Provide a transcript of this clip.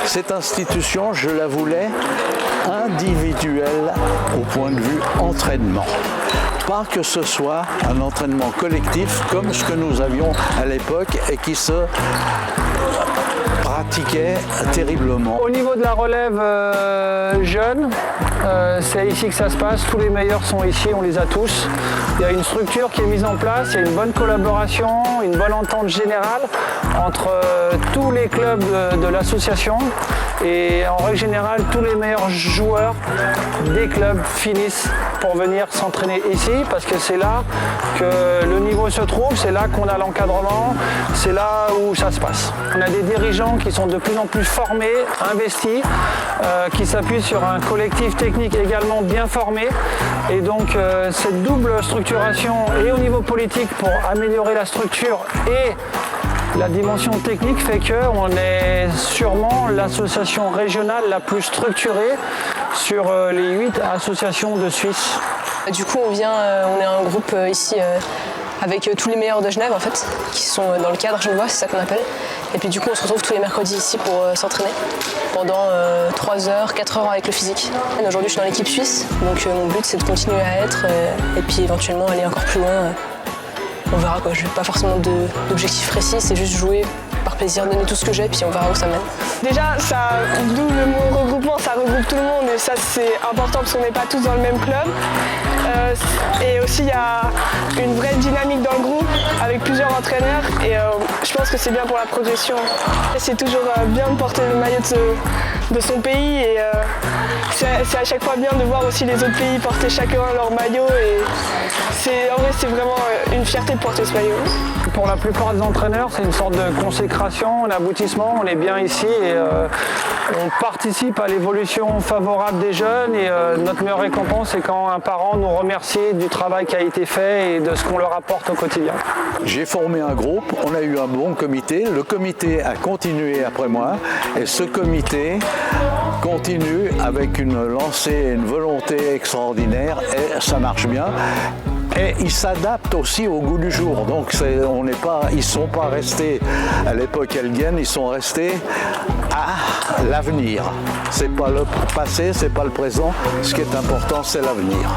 Cette institution, je la voulais individuelle au point de vue entraînement. Pas que ce soit un entraînement collectif comme ce que nous avions à l'époque et qui se pratiquait terriblement. Au niveau de la relève jeune, c'est ici que ça se passe. Tous les meilleurs sont ici, on les a tous. Il y a une structure qui est mise en place, il y a une bonne collaboration, une bonne entente générale entre tous les clubs de l'association. Et en règle générale, tous les meilleurs joueurs des clubs finissent pour venir s'entraîner ici parce que c'est là que le niveau se trouve, c'est là qu'on a l'encadrement, c'est là où ça se passe. On a des dirigeants qui sont de plus en plus formés, investis, qui s'appuient sur un collectif technique également bien formé. Et donc cette double structuration et au niveau politique pour améliorer la structure et la dimension technique fait qu'on est sûrement l'association régionale la plus structurée sur les 8 associations de Suisse. Du coup, on est un groupe ici avec tous les meilleurs de Genève en fait, qui sont dans le cadre genevois, c'est ça qu'on appelle. Et puis du coup, on se retrouve tous les mercredis ici pour s'entraîner pendant 3 heures, 4 heures avec le physique. Aujourd'hui, je suis dans l'équipe suisse, donc mon but c'est de continuer à être et puis éventuellement aller encore plus loin. On verra quoi, je n'ai pas forcément d'objectif précis, c'est juste jouer par plaisir, donner tout ce que j'ai, puis on verra où ça mène. Déjà, d'où le mot regroupement, ça regroupe tout le monde et ça c'est important parce qu'on n'est pas tous dans le même club. Et aussi il y a une vraie dynamique dans le groupe avec plusieurs entraîneurs et je pense que c'est bien pour la progression. C'est toujours bien de porter le maillot de son pays et c'est à chaque fois bien de voir aussi les autres pays porter chacun leur maillot et en vrai c'est vraiment une fierté de porter ce maillot. Pour la plupart des entraîneurs, c'est une sorte de consécration, un aboutissement. On est bien ici et on participe à l'évolution favorable des jeunes et notre meilleure récompense, c'est quand un parent nous remercie du travail qui a été fait et de ce qu'on leur apporte au quotidien. J'ai formé un groupe, on a eu un bon comité, le comité a continué après moi et ce comité continue avec une lancée et une volonté extraordinaire et ça marche bien. Et ils s'adaptent aussi au goût du jour. Donc ils ne sont pas restés à l'époque Elghen, ils sont restés à l'avenir. Ce n'est pas le passé, ce n'est pas le présent. Ce qui est important, c'est l'avenir.